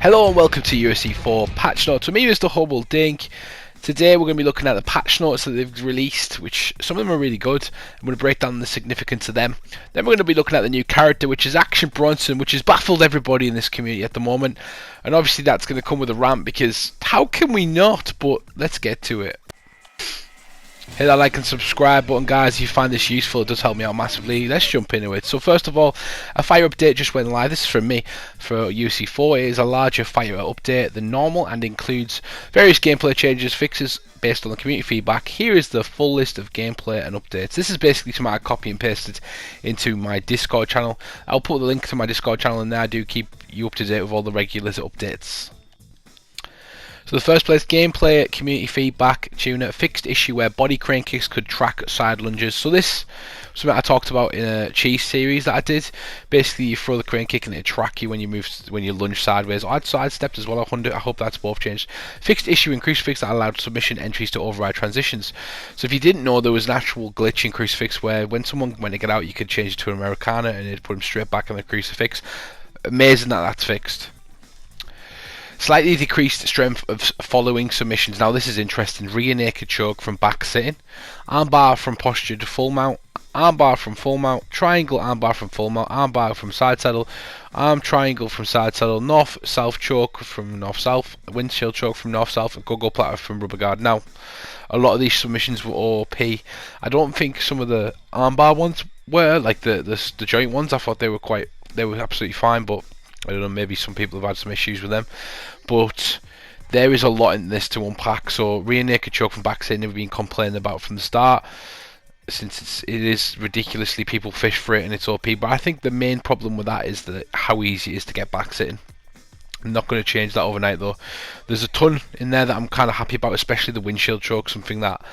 Hello and welcome to UFC 4 patch notes. For me, Mr. CotyDankh. Today we're going to be looking at the patch notes that they've released, which some of them are really good. I'm going to break down the significance of them. Then we're going to be looking at the new character, which is Action Bronson, which has baffled everybody in this community at the moment. And obviously that's going to come with a rant, because how can we not? But let's get to it. Hit that like and subscribe button, guys, if you find this useful. It does help me out massively. Let's jump into it. So first of all, a fire update just went live. This is from me for UFC 4. It is a larger fire update than normal and includes various gameplay changes, fixes based on the community feedback. Here is the full list of gameplay and updates. This is basically something I copy and pasted into my Discord channel. I'll put the link to my Discord channel in there. I do keep you up to date with all the regular updates. So the first place, gameplay, community feedback, tuner, fixed issue where body crane kicks could track side lunges. So this was something I talked about in a cheese series that I did. Basically, you throw the crane kick and it track you when you lunge sideways. I'd sidestepped as well. I hope that's both changed. Fixed issue in Crucifix that allowed submission entries to override transitions. So if you didn't know, there was an actual glitch in Crucifix where when someone went to get out, you could change it to an Americana and it'd put them straight back on the Crucifix. Amazing that that's fixed. Slightly decreased strength of following submissions. Now this is interesting. Rear naked choke from back sitting, armbar from posture to full mount, armbar from full mount, triangle armbar from full mount, armbar from side saddle, arm triangle from side saddle, north south choke from north south, windshield choke from north south, and go-go platter from rubber guard. Now a lot of these submissions were OP. I don't think some of the armbar ones were, like the joint ones. I thought they were absolutely fine, but I don't know, maybe some people have had some issues with them. But there is a lot in this to unpack. So rear naked choke from back sitting, we've been complaining about from the start, since it is ridiculously, people fish for it and it's OP. But I think the main problem with that is how easy it is to get back sitting. I'm not going to change that overnight though. There's a ton in there that I'm kind of happy about, especially the windshield choke, something that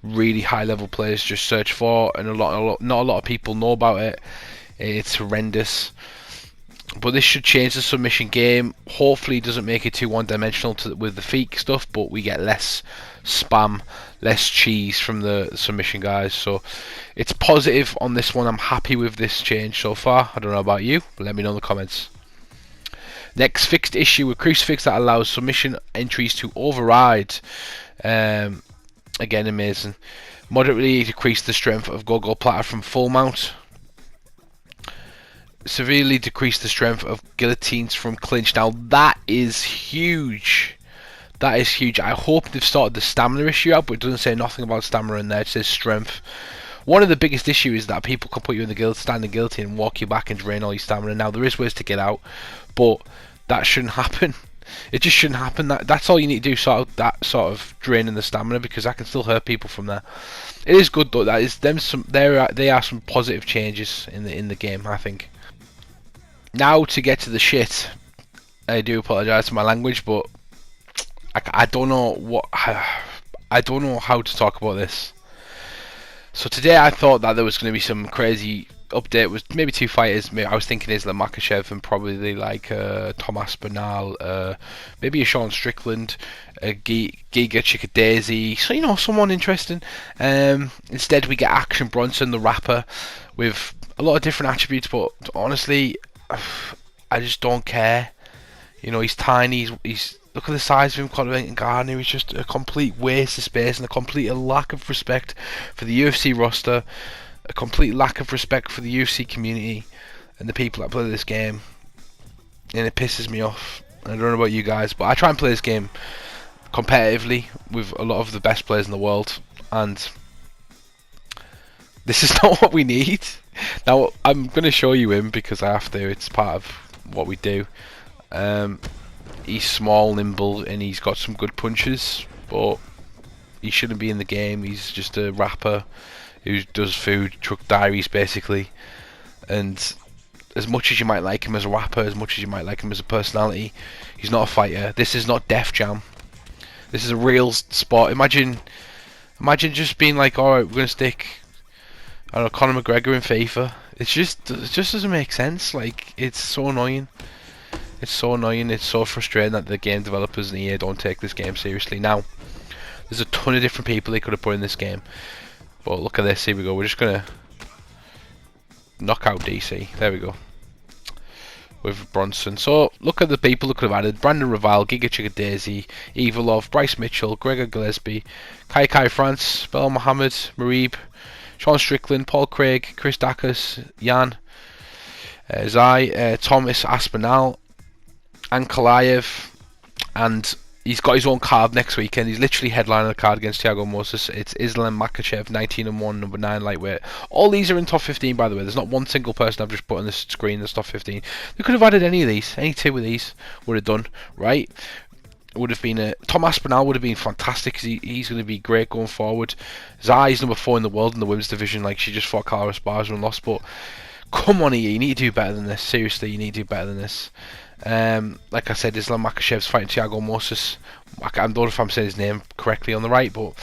really high level players just search for, and not a lot of people know about it. It's horrendous. But this should change the submission game. Hopefully it doesn't make it too one-dimensional with the feet stuff, but we get less spam, less cheese from the submission guys. So it's positive on this one. I'm happy with this change so far. I don't know about you, but let me know in the comments. Next, fixed issue with Crucifix that allows submission entries to override. Again, amazing. Moderately decrease the strength of go-go platter from full mount. Severely decrease the strength of guillotines from clinch. Now that is huge. That is huge. I hope they've sorted the stamina issue out, but it doesn't say nothing about stamina in there. It says strength. One of the biggest issues is that people can put you in the standing guillotine and walk you back and drain all your stamina. Now there is ways to get out, but that shouldn't happen. It just shouldn't happen. That's all you need to do, sort of that sort of draining the stamina, because that can still hurt people from there. It is good though. That is them. They are some positive changes in the game, I think. Now to get to the shit. I do apologise for my language, but I don't know how to talk about this. So today I thought that there was going to be some crazy update with maybe two fighters. I was thinking Islam Makhachev and probably like Thomas Bernal, maybe a Sean Strickland, Giga Chikadze, so someone interesting. Instead we get Action Bronson, the rapper, with a lot of different attributes, but honestly I just don't care. He's tiny. He's look at the size of him, CotyDankh Gardner. He's just a complete waste of space and a complete lack of respect for the UFC roster, a complete lack of respect for the UFC community and the people that play this game, and it pisses me off. I don't know about you guys, but I try and play this game competitively with a lot of the best players in the world, and this is not what we need. Now I'm going to show you him because I have to. It's part of what we do. He's small, nimble, and he's got some good punches, but he shouldn't be in the game. He's just a rapper who does food truck diaries basically. And as much as you might like him as a rapper, as much as you might like him as a personality, he's not a fighter. This is not Def Jam. This is a real sport. Imagine just being like, alright, we're going to stick, I don't know, Conor McGregor in FIFA. It just doesn't make sense. Like, it's so annoying. It's so annoying. It's so frustrating that the game developers and EA don't take this game seriously. Now, there's a ton of different people they could have put in this game, but look at this. Here we go. We're just gonna knock out DC. There we go. with Bronson. So look at the people who could have added: Brandon Raval, Giga Chicka Daisy, Evilov, Bryce Mitchell, Gregor Gillespie, Kai France, Bel Mohammed, Marib, Sean Strickland, Paul Craig, Chris Dacus, Jan, Zai, Thomas Aspinall, Ankalaev, and he's got his own card next weekend. He's literally headlining the card against Thiago Moses. It's Islam Makachev, 19-1, number 9 lightweight. All these are in top 15, by the way. There's not one single person I've just put on the screen that's top 15. We could have added any of these. Any two of these would have done, right? Would have been Tom Aspinall would have been fantastic, because he's going to be great going forward. Zai's number 4 in the world in the women's division. Like, she just fought Cara Esparza and lost, but come on, EA, you need to do better than this. Seriously, you need to do better than this. Like I said, Islam Makashev's fighting Thiago Moses. I don't know if I'm saying his name correctly on the right, but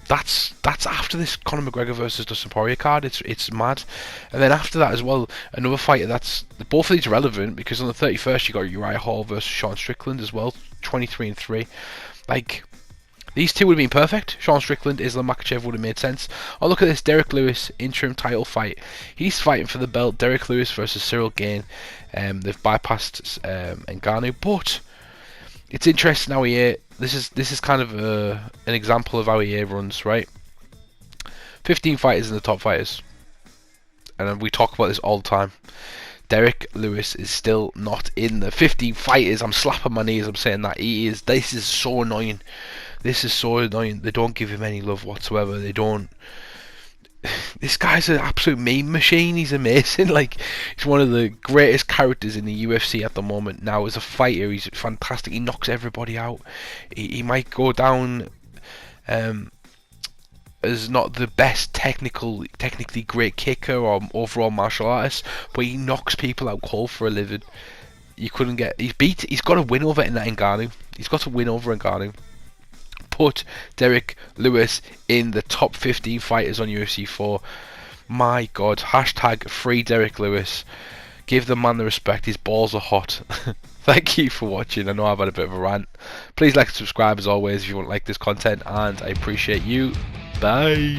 that's after this Conor McGregor versus Dustin Poirier card. It's mad. And then after that as well, another fighter that's both of these are relevant, because on the 31st you got Uriah Hall versus Sean Strickland as well, 23-3. Like, these two would have been perfect. Sean Strickland, Islam Makhachev would have made sense. Oh, look at this Derek Lewis interim title fight. He's fighting for the belt. Derek Lewis versus Cyril Gain. They've bypassed Ngannou, but it's interesting how EA. This is kind of an example of how EA runs, right? 15 fighters in the top fighters, and we talk about this all the time. Derek Lewis is still not in the 15 fighters. I'm slapping my knees. I'm saying that he is. This is so annoying. This is so annoying. They don't give him any love whatsoever. They don't. This guy's an absolute meme machine. He's amazing. Like, he's one of the greatest characters in the UFC at the moment. Now, as a fighter, he's fantastic. He knocks everybody out. He might go down as not the best technically great kicker or overall martial artist, but he knocks people out cold for a living. You couldn't get. He's got to win over Ngannou. He's got to win over Ngannou. Put Derek Lewis in the top 15 fighters on UFC 4. My God, hashtag free Derek Lewis. Give the man the respect. His balls are hot. Thank you for watching. I know I've had a bit of a rant. Please like and subscribe as always if you want to like this content, and I appreciate you. Bye.